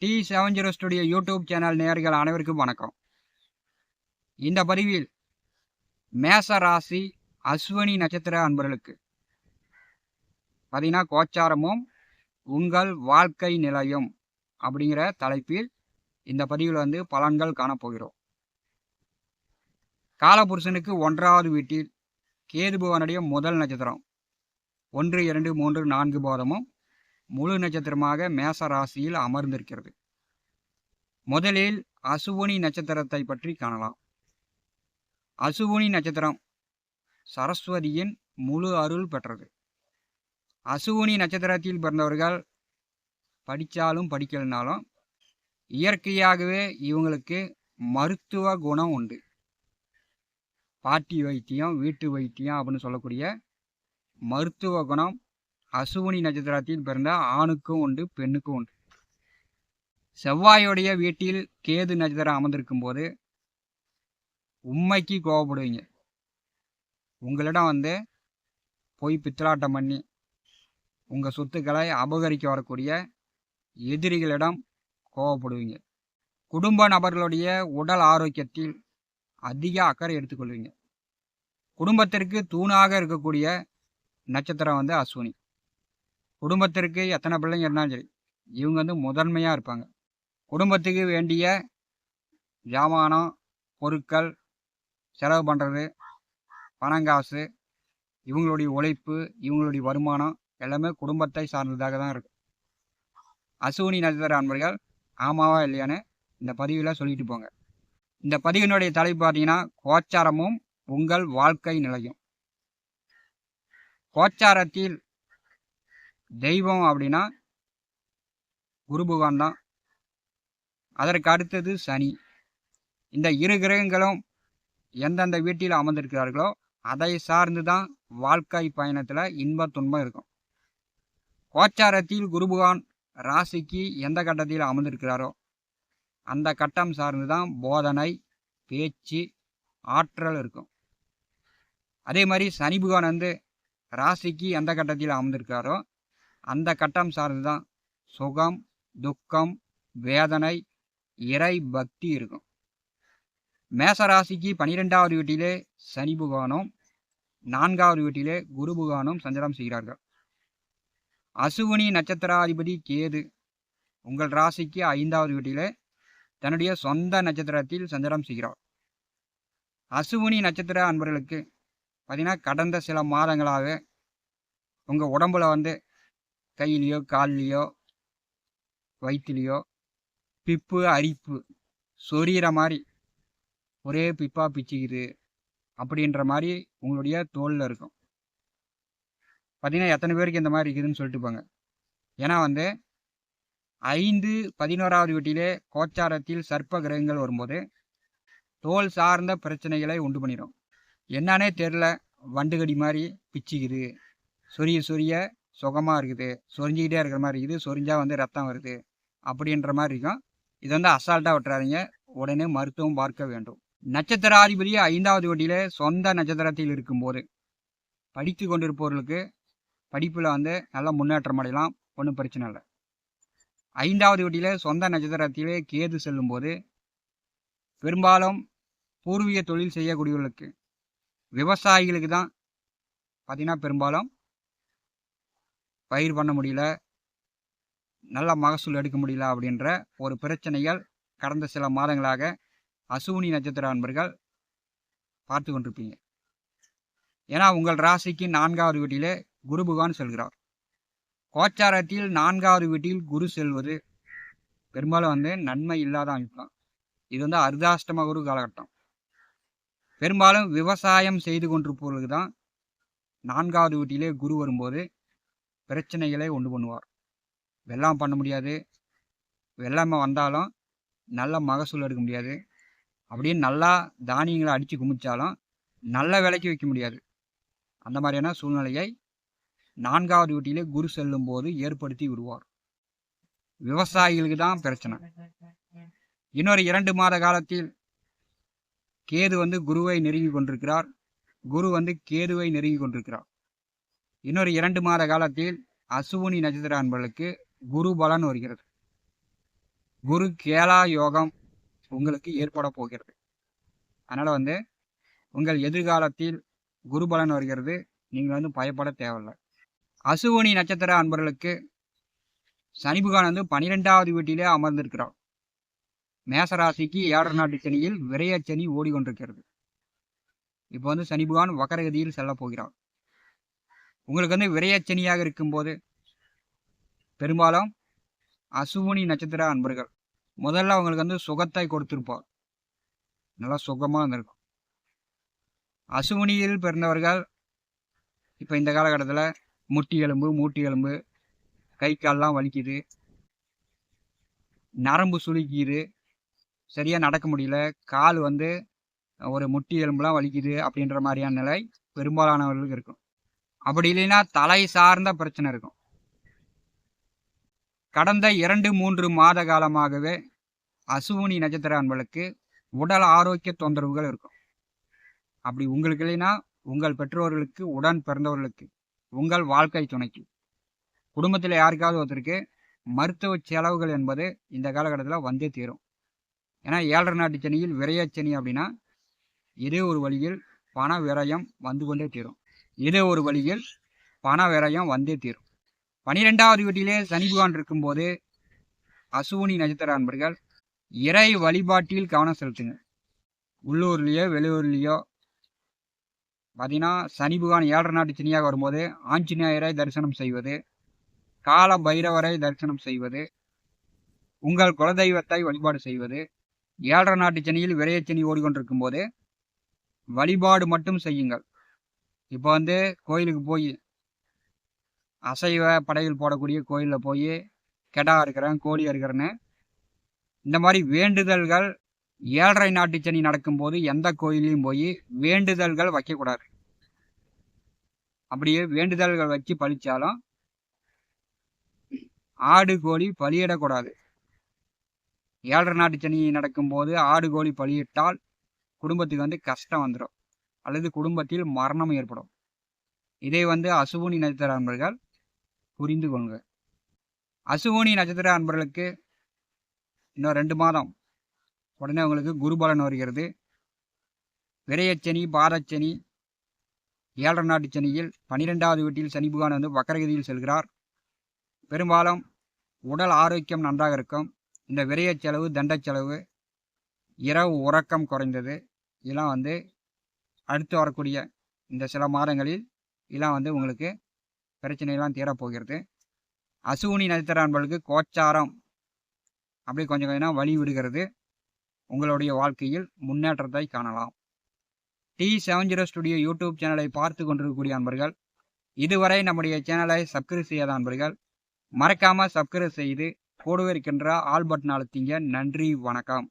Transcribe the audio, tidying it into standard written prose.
T70 studio YouTube channel நேயர்கள் அனைவருக்கும் வணக்கம். இந்த பதிவில் மேச ராசி அஸ்வினி நட்சத்திர அன்பர்களுக்கு பார்த்தீங்கன்னா கோச்சாரமும் உங்கள் வாழ்க்கை நிலையும் அப்படிங்கிற தலைப்பில் இந்த பதிவில் பலன்கள் காணப்போகிறோம். காலபுருஷனுக்கு 1வது வீட்டில் கேது பகவானுடைய முதல் நட்சத்திரம் 1, 2, 3, 4 பாதமும் முழு நட்சத்திரமாக மேச ராசியில் அமர்ந்திருக்கிறது. முதலில் அசுவினி நட்சத்திரத்தை பற்றி காணலாம். அசுவினி நட்சத்திரம் சரஸ்வதியின் முழு அருள் பெற்றது. அசுவினி நட்சத்திரத்தில் பிறந்தவர்கள் படித்தாலும் படிக்கலனாலும் இயற்கையாகவே இவங்களுக்கு மருத்துவ குணம் உண்டு. பாட்டி வைத்தியம், வீட்டு வைத்தியம் அப்படின்னு சொல்லக்கூடிய மருத்துவ குணம் அசுவினி நட்சத்திரத்தில் பிறந்த ஆணுக்கும் உண்டு, பெண்ணுக்கும் உண்டு. செவ்வாயுடைய வீட்டில் கேது நட்சத்திரம் அமர்ந்திருக்கும் போது உண்மைக்கு கோவப்படுவீங்க. உங்களிடம் போய் பித்தலாட்டம் பண்ணி உங்கள் சொத்துக்களை அபகரிக்க வரக்கூடிய எதிரிகளிடம் கோவப்படுவீங்க. குடும்ப நபர்களுடைய உடல் ஆரோக்கியத்தில் அதிக அக்கறை எடுத்துக்கொள்வீங்க. குடும்பத்திற்கு தூணாக இருக்கக்கூடிய நட்சத்திரம் அஸ்வினி. குடும்பத்திற்கு எத்தனை பிள்ளைங்க இருந்தாலும் சரி, இவங்க முதன்மையாக இருப்பாங்க. குடும்பத்துக்கு வேண்டிய ஜாமானம், பொருட்கள் செலவு பண்ணுறது, பணங்காசு, இவங்களுடைய உழைப்பு, இவங்களுடைய வருமானம் எல்லாமே குடும்பத்தை சார்ந்ததாக தான் இருக்கும். அசுவினி நட்சத்திர அன்பர்கள் ஆமாவா இல்லையான்னு இந்த பதிவில் சொல்லிட்டு போங்க. இந்த பதிவினுடைய தலைப்பு பார்த்தீங்கன்னா கோச்சாரமும் உங்கள் வாழ்க்கை நிலையும். கோச்சாரத்தில் தெய்வம் அப்படின்னா குரு பகவான் தான். அதற்கு அடுத்தது சனி. இந்த இரு கிரகங்களும் எந்தெந்த வீட்டில் அமர்ந்திருக்கிறார்களோ அதை சார்ந்து தான் வாழ்க்கை பயணத்தில் இன்ப துன்பம் இருக்கும். கோச்சாரத்தில் குரு பகவான் ராசிக்கு எந்த கட்டத்தில் அமர்ந்திருக்கிறாரோ அந்த கட்டம் சார்ந்து தான் போதனை, பேச்சு, ஆற்றல் இருக்கும். அதே மாதிரி சனி பகவான் ராசிக்கு எந்த கட்டத்தில் அமர்ந்திருக்காரோ அந்த கட்டம் சார்ந்து தான் சுகம், துக்கம், வேதனை, இறை பக்தி இருக்கும். மேசராசிக்கு 12வது வீட்டிலே சனி பகவானும் 4வது வீட்டிலே குரு பகவானும் சஞ்சாரம் செய்கிறார்கள். அசுவினி நட்சத்திராதிபதி கேது உங்கள் ராசிக்கு 5வது வீட்டிலே தன்னுடைய சொந்த நட்சத்திரத்தில் சஞ்சாரம் செய்கிறார். அசுவினி நட்சத்திர அன்பர்களுக்கு பார்த்தீங்கன்னா கடந்த சில மாதங்களாக உங்கள் உடம்புல கையிலையோ கால்லையோ வயிற்றுலையோ பிப்பு, அரிப்பு, சொரிகிற மாதிரி ஒரே பிப்பாக பிச்சுக்குது அப்படின்ற மாதிரி உங்களுடைய தோலில் இருக்கும். பார்த்தீங்கன்னா எத்தனை பேருக்கு இந்த மாதிரி இருக்குதுன்னு சொல்லிட்டு போங்க. ஏன்னா 5, 11வது வீட்டிலே கோச்சாரத்தில் சர்ப்ப கிரகங்கள் வரும்போது தோல் சார்ந்த பிரச்சனைகளை உண்டு பண்ணிடும். என்னன்னே தெரில, வண்டுகடி மாதிரி பிச்சுக்குது, சொரிய சுகமாக இருக்குது, சொரிஞ்சிக்கிட்டே இருக்கிற மாதிரி இருக்குது, சொரிஞ்சால் ரத்தம் வருது அப்படின்ற மாதிரி இருக்கும். இது அசால்ட்டாக விட்டுறாதீங்க, உடனே மருத்துவம் பார்க்க வேண்டும். நட்சத்திராதிபதி 5வது வீட்டிலே சொந்த நட்சத்திரத்தில் இருக்கும்போது படித்து கொண்டிருப்பவர்களுக்கு படிப்பில் நல்ல முன்னேற்றம் அடையலாம், ஒன்றும் பிரச்சனை இல்லை. 5வது வீட்டிலே சொந்த நட்சத்திரத்திலே கேது செல்லும்போது பெரும்பாலும் பூர்வீக தொழில் செய்யக்கூடியவர்களுக்கு, விவசாயிகளுக்கு தான் பார்த்திங்கன்னா பெரும்பாலும் பயிர் பண்ண முடியல, நல்ல மகசூல் எடுக்க முடியல அப்படின்ற ஒரு பிரச்சனைகள் கடந்த சில மாதங்களாக அசுவினி நட்சத்திர அன்பர்கள் பார்த்து கொண்டிருப்பீங்க. ஏன்னா உங்கள் ராசிக்கு 4வது வீட்டிலே குரு பகவான் செல்கிறார். கோச்சாரத்தில் 4வது வீட்டில் குரு செல்வது பெரும்பாலும் நன்மை இல்லாத அமைப்பு. இது அர்த்தாஷ்டம குரு காலகட்டம். பெரும்பாலும் விவசாயம் செய்து கொண்டிருப்பவர்களுக்கு தான் 4வது வீட்டிலே குரு வரும்போது பிரச்சனைகளை உண்டு பண்ணுவார். வெள்ளாமை பண்ண முடியாது, வெள்ளாமை வந்தாலும் நல்ல மகசூல் எடுக்க முடியாது, அப்படியே நல்லா தானியங்களை அடித்து குமிச்சாலும் நல்ல விலைக்கு வைக்க முடியாது. அந்த மாதிரியான சூழ்நிலையை 4வது வீட்டிலே குரு செல்லும் போது ஏற்படுத்தி விடுவார். விவசாயிகளுக்கு தான் பிரச்சனை. இன்னொரு 2 மாத காலத்தில் கேது குருவை நெருங்கி கொண்டிருக்கிறார், குரு கேதுவை நெருங்கி கொண்டிருக்கிறார். இன்னொரு 2 மாத காலத்தில் அசுவினி நட்சத்திர அன்பர்களுக்கு குரு பலன் வருகிறது. குரு கேலா யோகம் உங்களுக்கு ஏற்பட போகிறது. அதனால் உங்கள் எதிர்காலத்தில் குரு பலன் வருகிறது. நீங்கள் பயப்பட தேவையில்லை. அசுவினி நட்சத்திர அன்பர்களுக்கு சனி பகவான் 12வது வீட்டிலே அமர்ந்திருக்கிறார். மேசராசிக்கு 7 நாட்டு சனியில் விரையச்சனி ஓடிக்கொண்டிருக்கிறது. இப்போ சனி பகவான் வக்கரகதியில் செல்ல போகிறார். உங்களுக்கு விரையச்சனியாக இருக்கும்போது பெரும்பாலும் அசுவினி நட்சத்திர அன்பர்கள் முதல்ல அவங்களுக்கு சுகத்தை கொடுத்திருப்பார். நல்லா சுகமாக இருந்திருக்கும். அசுவினியில் பிறந்தவர்கள் இப்போ இந்த காலகட்டத்தில் முட்டி எலும்பு, மூட்டி எலும்பு, கை கால்லாம் வலிக்குது, நரம்பு சுளுக்கிது, சரியாக நடக்க முடியல, கால் ஒரு முட்டி எலும்புலாம் வலிக்குது அப்படின்ற மாதிரியான நிலை பெரும்பாலானவர்களுக்கு இருக்கும். அப்படி இல்லைன்னா தலை சார்ந்த பிரச்சனை இருக்கும். கடந்த 2-3 மாத காலமாகவே அசுவினி நட்சத்திர அன்பர்களுக்கு உடல் ஆரோக்கிய தொந்தரவுகள் இருக்கும். அப்படி உங்களுக்கு இல்லைன்னா உங்கள் பெற்றோர்களுக்கு, உடன் பிறந்தவர்களுக்கு, உங்கள் வாழ்க்கை துணைக்கு, குடும்பத்தில் யாருக்காவது ஒருத்தருக்கு மருத்துவ செலவுகள் என்பது இந்த காலகட்டத்தில் வந்தே தீரும். ஏன்னா 7 நாட்டு சனியில் விரையச்சனி அப்படின்னா இதே ஒரு வழியில் பண விரயம் வந்து கொண்டே தீரும். இதே ஒரு வழியில் பண விரயம் வந்தே தீரும். 12வது வீட்டிலே சனி பகவான் இருக்கும்போது அசுவினி நட்சத்திர அன்பர்கள் இறை வழிபாட்டில் கவனம் செலுத்துங்க. உள்ளூர்லேயோ வெளியூர்லேயோ பார்த்தீங்கன்னா சனி பகவான் 7 நாட்டு சனியாக வரும்போது ஆஞ்சநேயரை தரிசனம் செய்வது, கால பைரவரை தரிசனம் செய்வது, உங்கள் குலதெய்வத்தை வழிபாடு செய்வது, 7 நாட்டு சனியில் விரையச்சனி ஓடிக்கொண்டிருக்கும் போது வழிபாடு மட்டும் செய்யுங்கள். இப்போ கோயிலுக்கு போய் அசைவ படைகள் போடக்கூடிய கோயிலில் போய் கெடா இருக்கிறேன், கோழி இருக்கிறேன்னு இந்த மாதிரி வேண்டுதல்கள் 7 நாட்டு சனி நடக்கும்போது எந்த கோயிலையும் போய் வேண்டுதல்கள் வைக்கக்கூடாது. அப்படியே வேண்டுதல்கள் வச்சு பழிச்சாலும் ஆடு கோழி பலியிடக்கூடாது. 7 நாட்டு சனி நடக்கும்போது ஆடு கோழி பலியிட்டால் குடும்பத்துக்கு கஷ்டம் வந்துடும், அல்லது குடும்பத்தில் மரணம் ஏற்படும். இதை அசுவினி நட்சத்திர அன்பர்கள் புரிந்து கொள்ளுங்க. அசுவினி நட்சத்திர அன்பர்களுக்கு இன்னும் 2 மாதம் உடனே உங்களுக்கு குரு பலன் வருகிறது. விரையச்சனி, பாதச்சனி, 7 நாட்டு சனியில் 12வது வீட்டில் சனி பகவான் வக்கரகதியில் செல்கிறார். பெரும்பாலும் உடல் ஆரோக்கியம் நன்றாக இருக்கும். இந்த விரைய செலவு, தண்ட செலவு, இரவு உறக்கம் குறைந்தது, இதெல்லாம் அடுத்து வரக்கூடிய இந்த சில மாதங்களில் இதெல்லாம் உங்களுக்கு பிரச்சனையெல்லாம் தீரப்போகிறது. அசுவினி நட்சத்திர அன்பர்களுக்கு கோச்சாரம் அப்படி கொஞ்சம் கொஞ்சம் வழி விடுகிறது. உங்களுடைய வாழ்க்கையில் முன்னேற்றத்தை காணலாம். T70 ஸ்டுடியோ யூடியூப் சேனலை பார்த்து கொண்டிருக்கக்கூடிய அன்பர்கள், இதுவரை நம்முடைய சேனலை சப்ஸ்கிரைப் செய்யாத அன்பர்கள் மறக்காமல் சப்ஸ்கிரைப் செய்து கூடவே இருக்கின்ற ஆல் பட்டன் அழுத்திங்க. நன்றி, வணக்கம்.